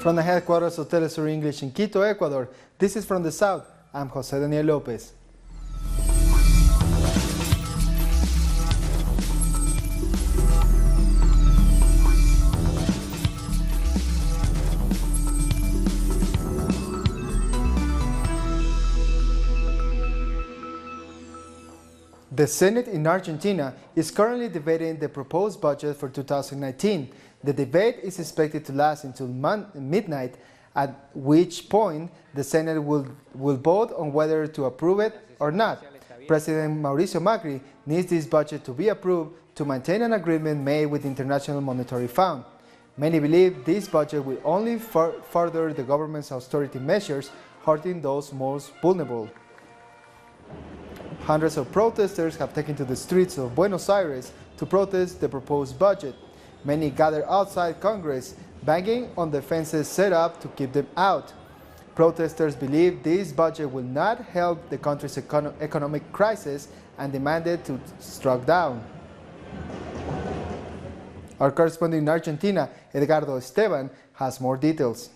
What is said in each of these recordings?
From the headquarters of Telesur English in Quito, Ecuador, this is From the South. I'm Jose Daniel Lopez. The Senate in Argentina is currently debating the proposed budget for 2019. The debate is expected to last until midnight, at which point the Senate will vote on whether to approve it or not. President Mauricio Macri needs this budget to be approved to maintain an agreement made with the International Monetary Fund. Many believe this budget will only further the government's austerity measures, hurting those most vulnerable. Hundreds of protesters have taken to the streets of Buenos Aires to protest the proposed budget. Many gather outside Congress, banging on the fences set up to keep them out. Protesters believe this budget will not help the country's economic crisis and demanded to struck down. Our correspondent in Argentina, Edgardo Esteban, has more details.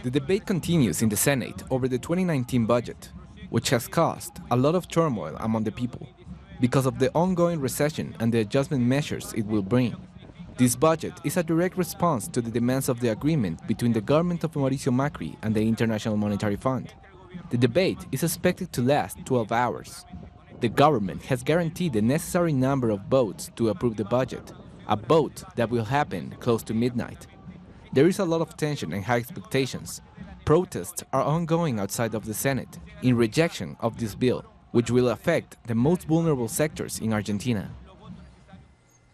The debate continues in the Senate over the 2019 budget, which has caused a lot of turmoil among the people because of the ongoing recession and the adjustment measures it will bring. This budget is a direct response to the demands of the agreement between the government of Mauricio Macri and the International Monetary Fund. The debate is expected to last 12 hours. The government has guaranteed the necessary number of votes to approve the budget, a vote that will happen close to midnight. There is a lot of tension and high expectations. Protests are ongoing outside of the Senate in rejection of this bill, which will affect the most vulnerable sectors in Argentina.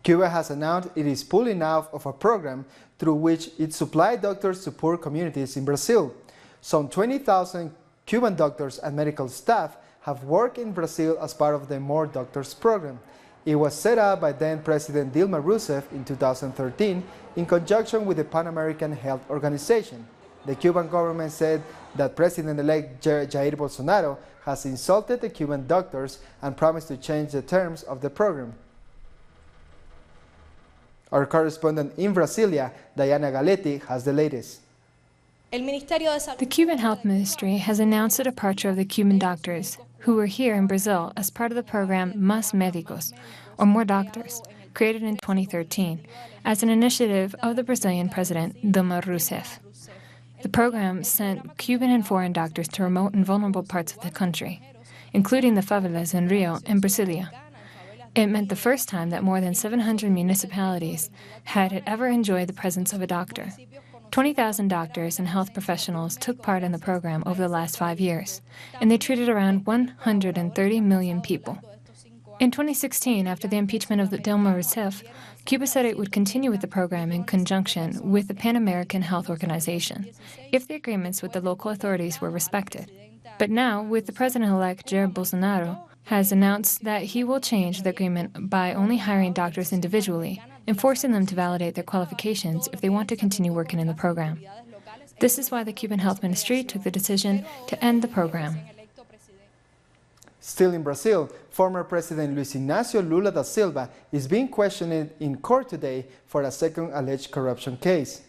Cuba has announced it is pulling out of a program through which it supplied doctors to poor communities in Brazil. Some 20,000 Cuban doctors and medical staff have worked in Brazil as part of the More Doctors program. It was set up by then-President Dilma Rousseff in 2013 in conjunction with the Pan American Health Organization. The Cuban government said that President-elect Jair Bolsonaro has insulted the Cuban doctors and promised to change the terms of the program. Our correspondent in Brasilia, Diana Galetti, has the latest. The Cuban Health Ministry has announced the departure of the Cuban doctors who were here in Brazil as part of the program Más Médicos, or More Doctors, created in 2013 as an initiative of the Brazilian President Dilma Rousseff. The program sent Cuban and foreign doctors to remote and vulnerable parts of the country, including the favelas in Rio and Brasilia. It meant the first time that more than 700 municipalities had ever enjoyed the presence of a doctor. 20,000 doctors and health professionals took part in the program over the last 5 years, and they treated around 130 million people. In 2016, after the impeachment of Dilma Rousseff, Cuba said it would continue with the program in conjunction with the Pan American Health Organization, if the agreements with the local authorities were respected. But now, with the President-elect Jair Bolsonaro, has announced that he will change the agreement by only hiring doctors individually and forcing them to validate their qualifications if they want to continue working in the program. This is why the Cuban Health Ministry took the decision to end the program. Still in Brazil, former President Luiz Inácio Lula da Silva is being questioned in court today for a second alleged corruption case.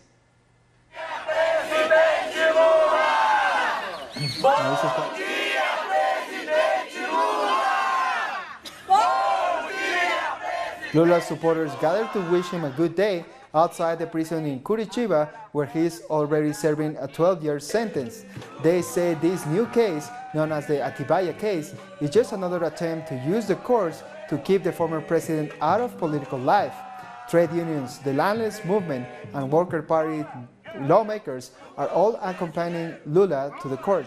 Lula's supporters gathered to wish him a good day outside the prison in Curitiba, where he is already serving a 12-year sentence. They say this new case, known as the Atibaia case, is just another attempt to use the courts to keep the former president out of political life. Trade unions, the landless movement, and Worker Party lawmakers are all accompanying Lula to the court.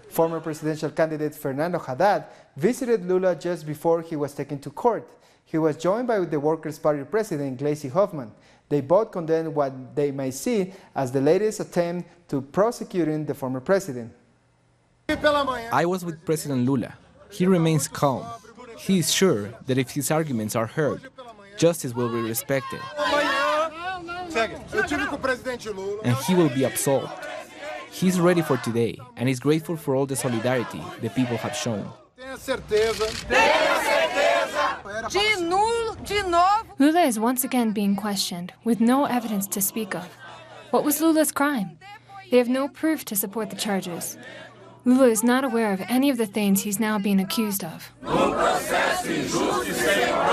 Former presidential candidate Fernando Haddad visited Lula just before he was taken to court. He was joined by the Workers' Party president, Gleisi Hoffmann. They both condemned what they may see as the latest attempt to prosecuting the former president. I was with President Lula. He remains calm. He is sure that if his arguments are heard, justice will be respected. And he will be absolved. He's ready for today and is grateful for all the solidarity the people have shown. Lula is once again being questioned, with no evidence to speak of. What was Lula's crime? They have no proof to support the charges. Lula is not aware of any of the things he's now being accused of.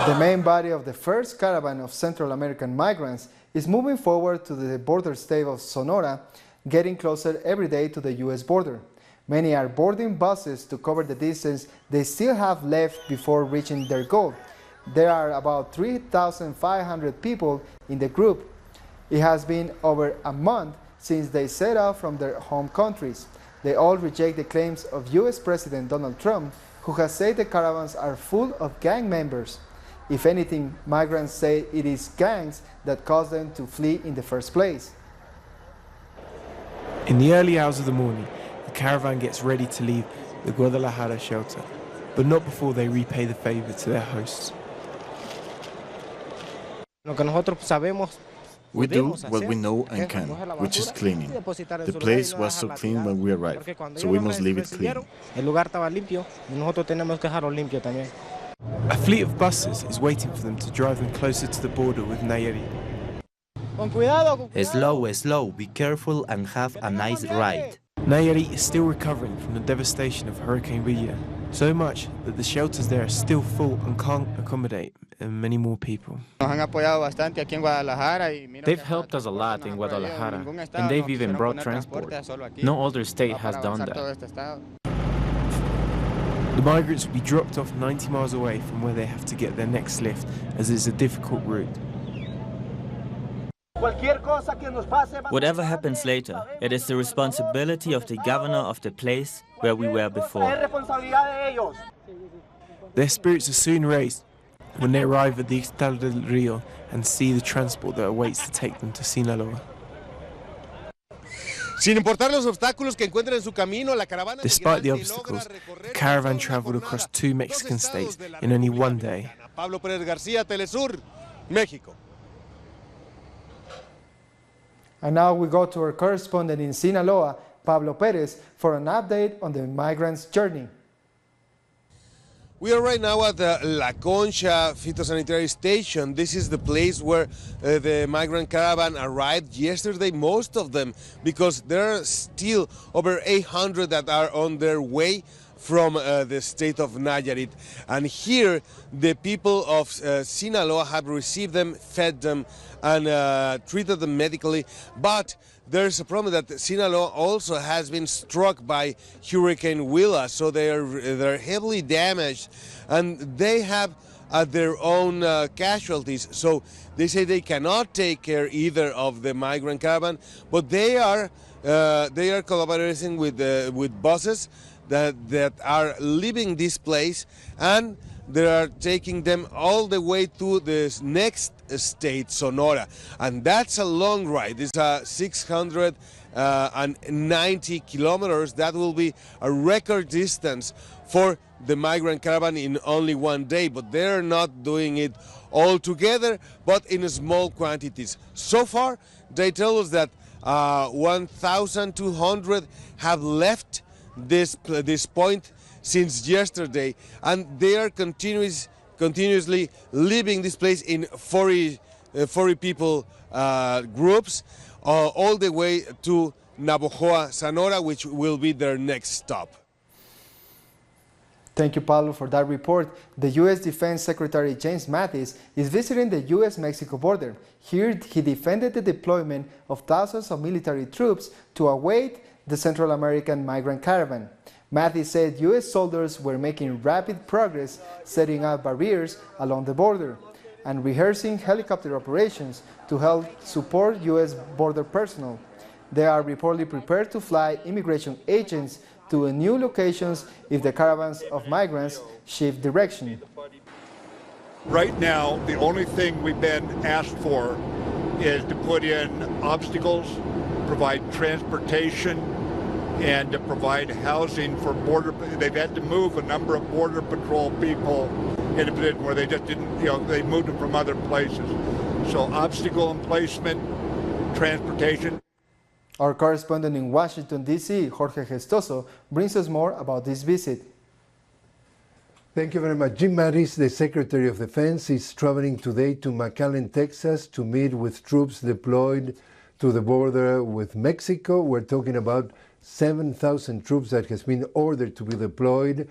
The main body of the first caravan of Central American migrants is moving forward to the border state of Sonora, getting closer every day to the U.S. border. Many are boarding buses to cover the distance they still have left before reaching their goal. There are about 3,500 people in the group. It has been over a month since they set out from their home countries. They all reject the claims of U.S. President Donald Trump, who has said the caravans are full of gang members. If anything, migrants say it is gangs that caused them to flee in the first place. In the early hours of the morning, the caravan gets ready to leave the Guadalajara shelter, but not before they repay the favor to their hosts. We do what we know and can, which is cleaning. The place was so clean when we arrived, so we must leave it clean. A fleet of buses is waiting for them to drive them closer to the border with Nayarit. Slow, slow, be careful and have a nice ride. Nayarit is still recovering from the devastation of Hurricane Villa, so much that the shelters there are still full and can't accommodate many more people. They've helped us a lot in Guadalajara, and they've even brought transport. No other state has done that. The migrants will be dropped off 90 miles away from where they have to get their next lift, as it's a difficult route. Whatever happens later, it is the responsibility of the governor of the place where we were before. Their spirits are soon raised when they arrive at the Ixtal del Rio and see the transport that awaits to take them to Sinaloa. Despite the obstacles, the caravan traveled across 2 Mexican states in only 1 day. And now we go to our correspondent in Sinaloa, Pablo Perez, for an update on the migrants' journey. We are right now at the La Concha phytosanitary station. This is the place where the migrant caravan arrived yesterday, most of them, because there are still over 800 that are on their way from the state of Nayarit. And here, the people of Sinaloa have received them, fed them, and treated them medically. But there's a problem that Sinaloa also has been struck by Hurricane Willa, so they're heavily damaged, and they have their own casualties. So they say they cannot take care either of the migrant caravan, but they are collaborating with buses that are leaving this place, and they are taking them all the way to the next state, Sonora. And that's a long ride. It's 690 kilometers. That will be a record distance for the migrant caravan in only 1 day, but they're not doing it all together, but in small quantities. So far, they tell us that 1,200 have left this point since yesterday, and they are continuously leaving this place in 40 people groups, all the way to Navojoa, Sonora, which will be their next stop. Thank you, Pablo, for that report. The U.S. Defense Secretary James Mattis is visiting the U.S.-Mexico border. Here, he defended the deployment of thousands of military troops to await the Central American migrant caravan. Mattis said U.S. soldiers were making rapid progress setting up barriers along the border and rehearsing helicopter operations to help support U.S. border personnel. They are reportedly prepared to fly immigration agents to new locations if the caravans of migrants shift direction. Right now, the only thing we've been asked for is to put in obstacles, provide transportation, and to provide housing for border. They've had to move a number of border patrol people in a position where they just didn't, they moved them from other places. So obstacle emplacement, transportation. Our correspondent in Washington, D.C., Jorge Gestoso, brings us more about this visit. Thank you very much. Jim Mattis, the Secretary of Defense, is traveling today to McAllen, Texas to meet with troops deployed to the border with Mexico. We're talking about 7,000 troops that has been ordered to be deployed,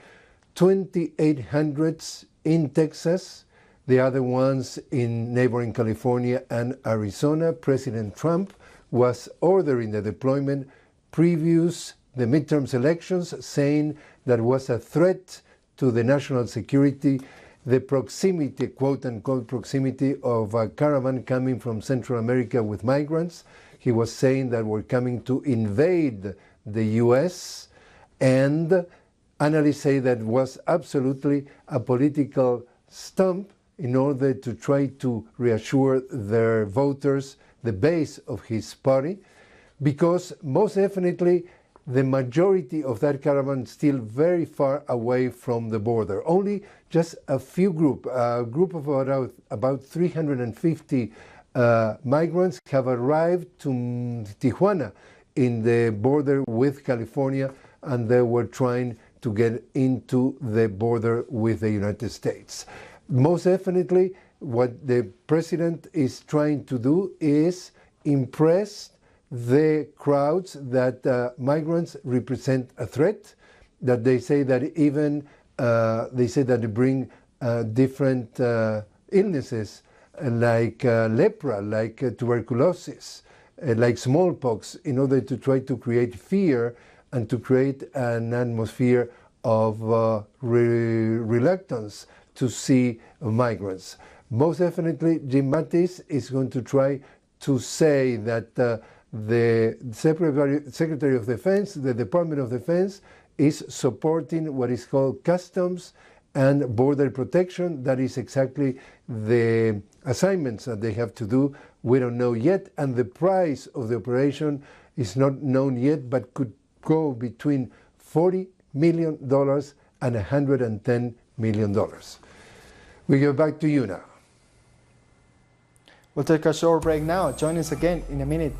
2,800 in Texas, the other ones in neighboring California and Arizona. President Trump was ordering the deployment previous the midterm elections, saying that was a threat to the national security, the proximity, quote unquote, proximity of a caravan coming from Central America with migrants. He was saying that we're coming to invade the US, and analysts say that was absolutely a political stunt in order to try to reassure their voters, the base of his party, because most definitely the majority of that caravan still very far away from the border. Only just a few a group of about 350 migrants have arrived to Tijuana in the border with California, and they were trying to get into the border with the United States. Most definitely, what the president is trying to do is impress the crowds that migrants represent a threat, that they say that even they say that they bring different illnesses like lepra, like tuberculosis, like smallpox, in order to try to create fear and to create an atmosphere of reluctance to see migrants. Most definitely, Jim Mattis is going to try to say that the Secretary of Defense, the Department of Defense, is supporting what is called customs and border protection. That is exactly the assignments that they have to do. We don't know yet, and the price of the operation is not known yet, but could go between $40 million and $110 million. We go back to you now. We'll take a short break now. Join us again in a minute.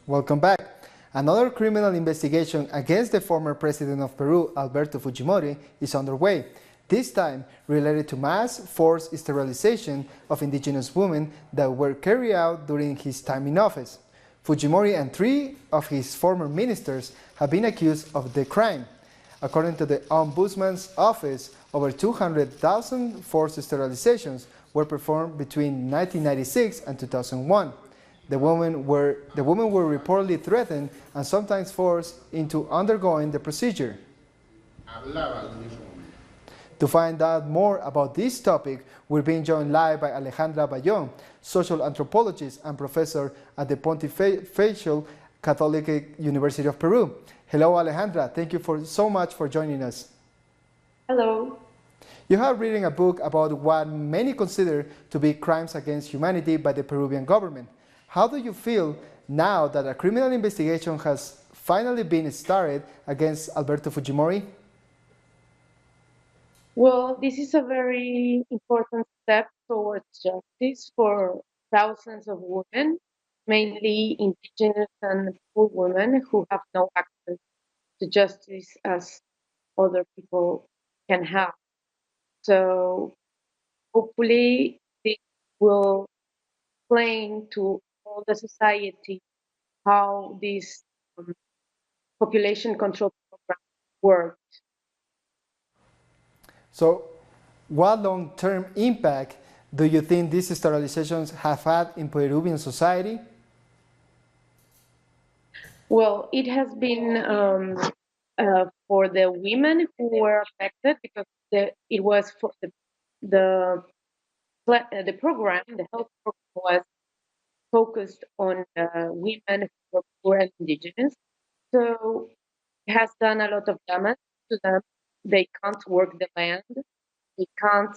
Welcome back. Another criminal investigation against the former president of Peru, Alberto Fujimori, is underway, this time related to mass forced sterilization of indigenous women that were carried out during his time in office. Fujimori and 3 of his former ministers have been accused of the crime. According to the Ombudsman's office, over 200,000 forced sterilizations were performed between 1996 and 2001. The women were reportedly threatened and sometimes forced into undergoing the procedure. To find out more about this topic, we're being joined live by Alejandra Bayón, social anthropologist and professor at the Pontifical Catholic University of Peru. Hello, Alejandra. Thank you so much for joining us. Hello. You have written a book about what many consider to be crimes against humanity by the Peruvian government. How do you feel now that a criminal investigation has finally been started against Alberto Fujimori? Well, this is a very important step towards justice for thousands of women, mainly indigenous and poor women who have no access to justice as other people can have. So hopefully this will explain to all the society how this population control program works. So what long-term impact do you think these sterilizations have had in Peruvian society? Well, it has been for the women who were affected because it was for the program, the health program was focused on women who were indigenous. So it has done a lot of damage to them. They can't work the land. They can't,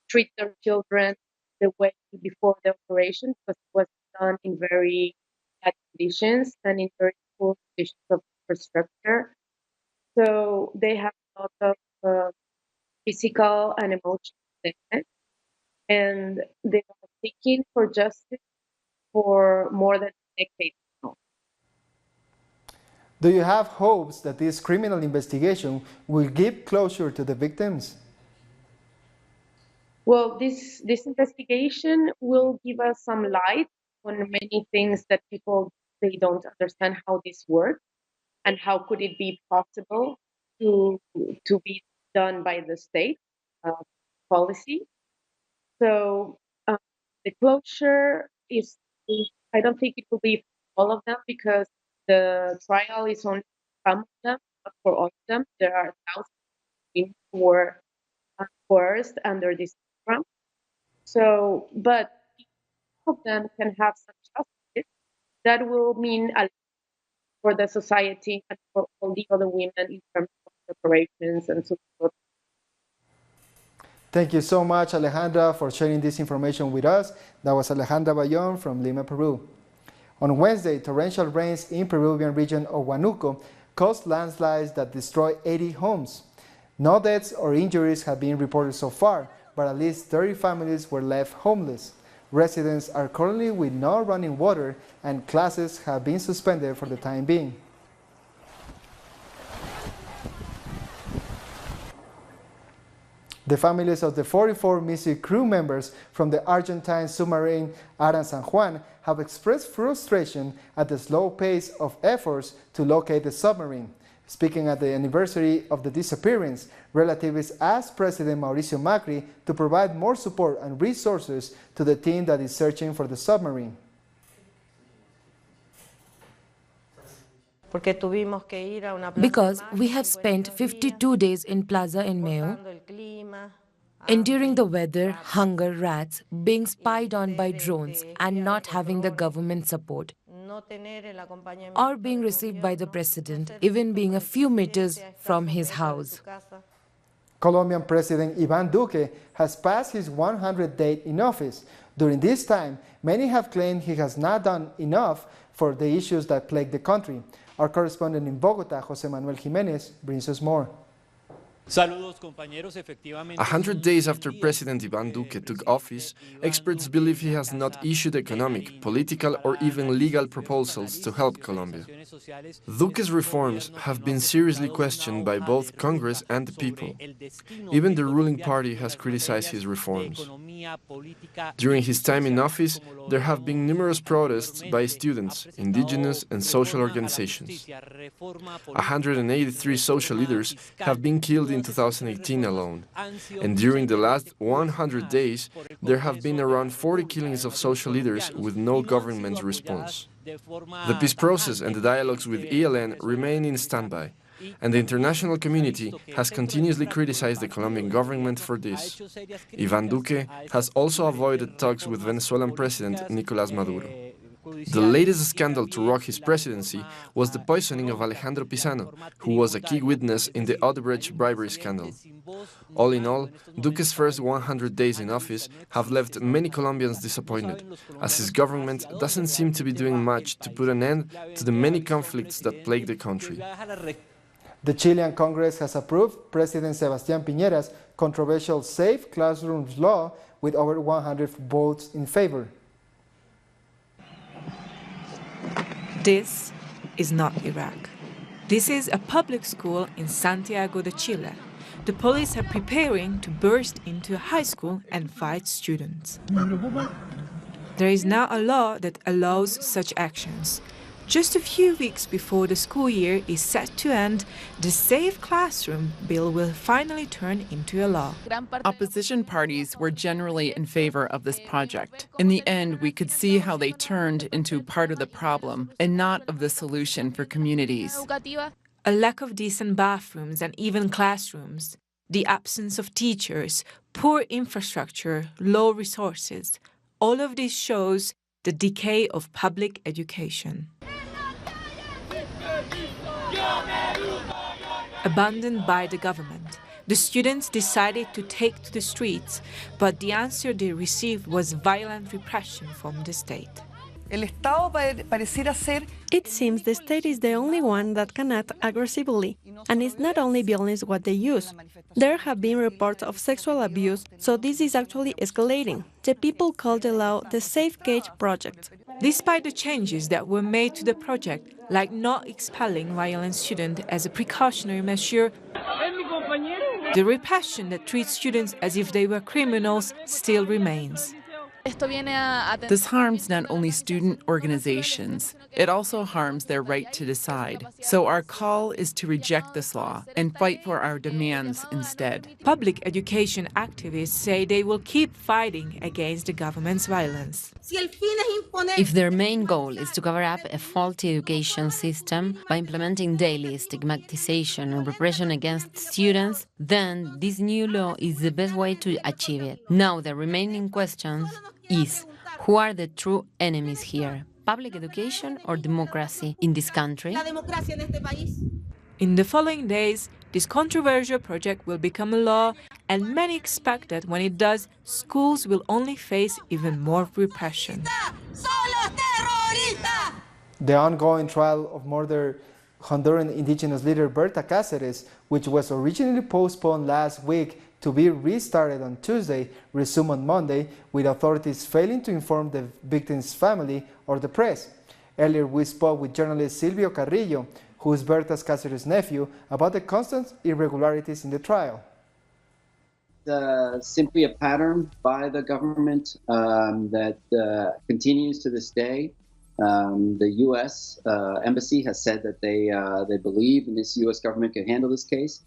treat their children the way before the operation because it was done in very bad conditions and in very poor conditions of infrastructure. So they have a lot of physical and emotional damage, and they are seeking for justice for more than a decade now. Do you have hopes that this criminal investigation will give closure to the victims? Well, this investigation will give us some light on many things that they don't understand how this works and how could it be possible to be done by the state policy. So the closure is, I don't think it will be for all of them because the trial is only for some of them, not for all of them. There are thousands of women who were coerced under this program. So, but if all of them can have some justice, that will mean a lot for the society and for all the other women in terms of reparations and support. Thank you so much, Alejandra, for sharing this information with us. That was Alejandra Bayon from Lima, Peru. On Wednesday, torrential rains in Peruvian region of Huánuco caused landslides that destroyed 80 homes. No deaths or injuries have been reported so far, but at least 30 families were left homeless. Residents are currently with no running water and classes have been suspended for the time being. The families of the 44 missing crew members from the Argentine submarine Aran San Juan have expressed frustration at the slow pace of efforts to locate the submarine. Speaking at the anniversary of the disappearance, relatives asked President Mauricio Macri to provide more support and resources to the team that is searching for the submarine. Because we have spent 52 days in Plaza in Mayo, enduring the weather, hunger, rats, being spied on by drones and not having the government support, or being received by the president, even being a few meters from his house. Colombian President Iván Duque has passed his 100th day in office. During this time, many have claimed he has not done enough for the issues that plague the country. Our correspondent in Bogotá, José Manuel Jiménez, brings us more. 100 days after President Iván Duque took office, experts believe he has not issued economic, political, or even legal proposals to help Colombia. Duque's reforms have been seriously questioned by both Congress and the people. Even the ruling party has criticized his reforms. During his time in office, there have been numerous protests by students, indigenous, and social organizations. 183 social leaders have been killed in 2018 alone, and during the last 100 days, there have been around 40 killings of social leaders with no government response. The peace process and the dialogues with ELN remain in standby, and the international community has continuously criticized the Colombian government for this. Iván Duque has also avoided talks with Venezuelan President Nicolás Maduro. The latest scandal to rock his presidency was the poisoning of Alejandro Pizano, who was a key witness in the Odebrecht bribery scandal. All in all, Duque's first 100 days in office have left many Colombians disappointed, as his government doesn't seem to be doing much to put an end to the many conflicts that plague the country. The Chilean Congress has approved President Sebastián Piñera's controversial Safe Classrooms law with over 100 votes in favor. This is not Iraq. This is a public school in Santiago de Chile. The police are preparing to burst into a high school and fight students. There is now a law that allows such actions. Just a few weeks before the school year is set to end, the Safe Classroom bill will finally turn into a law. Opposition parties were generally in favor of this project. In the end, we could see how they turned into part of the problem and not of the solution for communities. A lack of decent bathrooms and even classrooms, the absence of teachers, poor infrastructure, low resources, all of this shows the decay of public education. Abandoned by the government, the students decided to take to the streets, but the answer they received was violent repression from the state. It seems the state is the only one that can act aggressively, and it's not only violence what they use. There have been reports of sexual abuse, so this is actually escalating. The people call the law the Safe Cage Project. Despite the changes that were made to the project, like not expelling violent students as a precautionary measure, the repression that treats students as if they were criminals still remains. This harms not only student organizations, it also harms their right to decide. So our call is to reject this law and fight for our demands instead. Public education activists say they will keep fighting against the government's violence. If their main goal is to cover up a faulty education system by implementing daily stigmatization and repression against students, then this new law is the best way to achieve it. Now the remaining questions is, who are the true enemies here? Public education or democracy in this country? In the following days, this controversial project will become a law, and many expect that when it does, schools will only face even more repression. The ongoing trial of murdered Honduran indigenous leader Berta Cáceres, which was originally postponed last week to be restarted on Tuesday, resumed on Monday, with authorities failing to inform the victim's family or the press. Earlier, we spoke with journalist Silvio Carrillo, who is Berta Cáceres' nephew, about the constant irregularities in the trial. Simply a pattern by the government that continues to this day. The U.S. Embassy has said that they believe in this U.S. government can handle this case.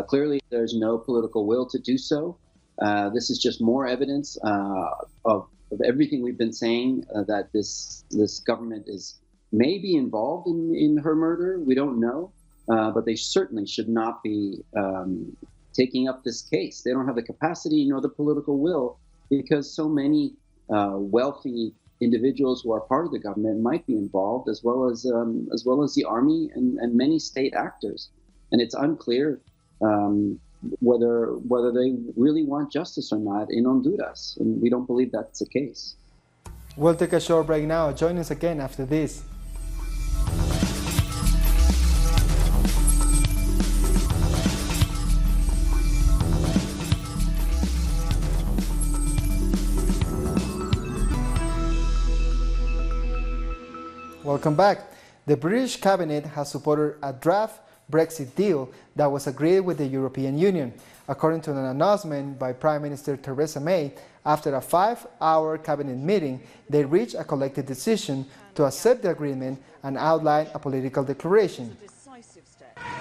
Clearly, there's no political will to do so. This is just more evidence of everything we've been saying, that this government is maybe involved in her murder. We don't know, but they certainly should not be taking up this case. They don't have the capacity nor the political will, because so many wealthy individuals who are part of the government might be involved, as well as the army and many state actors. And it's unclear whether they really want justice or not in Honduras, and we don't believe that's the case. We'll take a short break now. Join us again after this. Welcome back. The British cabinet has supported a draft Brexit deal that was agreed with the European Union. According to an announcement by Prime Minister Theresa May, after a 5-hour cabinet meeting, they reached a collective decision to accept the agreement and outline a political declaration.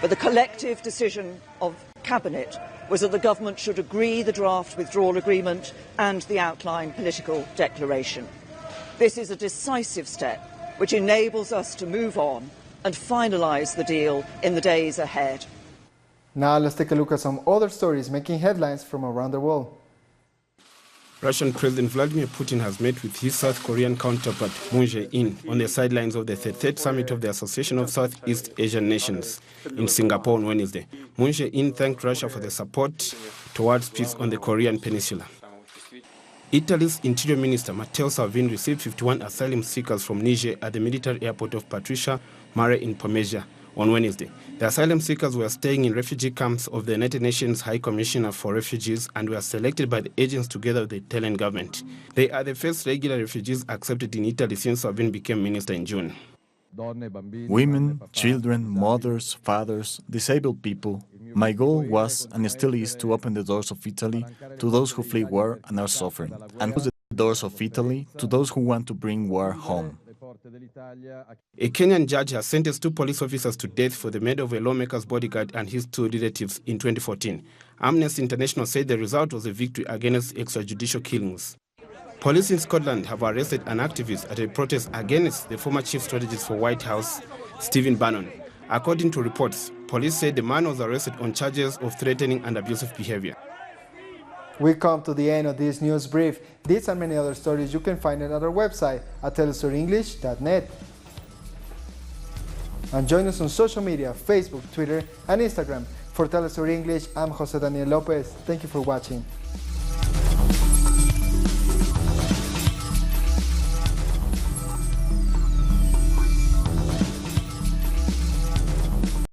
But the collective decision of Cabinet was that the government should agree the draft withdrawal agreement and the outline political declaration. This is a decisive step which enables us to move on and finalise the deal in the days ahead. Now let's take a look at some other stories making headlines from around the world. Russian President Vladimir Putin has met with his South Korean counterpart Moon Jae-in on the sidelines of the 33rd summit of the Association of Southeast Asian Nations in Singapore on Wednesday. Moon Jae-in thanked Russia for the support towards peace on the Korean peninsula. Italy's Interior Minister Matteo Salvini received 51 asylum seekers from Niger at the military airport of Patricia Mare in Pomezia on Wednesday. The asylum seekers were staying in refugee camps of the United Nations High Commissioner for Refugees and were selected by the agents together with the Italian government. They are the first regular refugees accepted in Italy since Salvini became minister in June. Women, children, mothers, fathers, disabled people. My goal was and still is to open the doors of Italy to those who flee war and are suffering, and close the doors of Italy to those who want to bring war home. A Kenyan judge has sentenced 2 police officers to death for the murder of a lawmaker's bodyguard and his 2 relatives in 2014. Amnesty International said the result was a victory against extrajudicial killings. Police in Scotland have arrested an activist at a protest against the former chief strategist for White House, Stephen Bannon. According to reports, police said the man was arrested on charges of threatening and abusive behavior. We come to the end of this news brief. These and many other stories you can find at our website at telestorenglish.net. And join us on social media, Facebook, Twitter, and Instagram. For Telestory English, I'm Jose Daniel Lopez. Thank you for watching.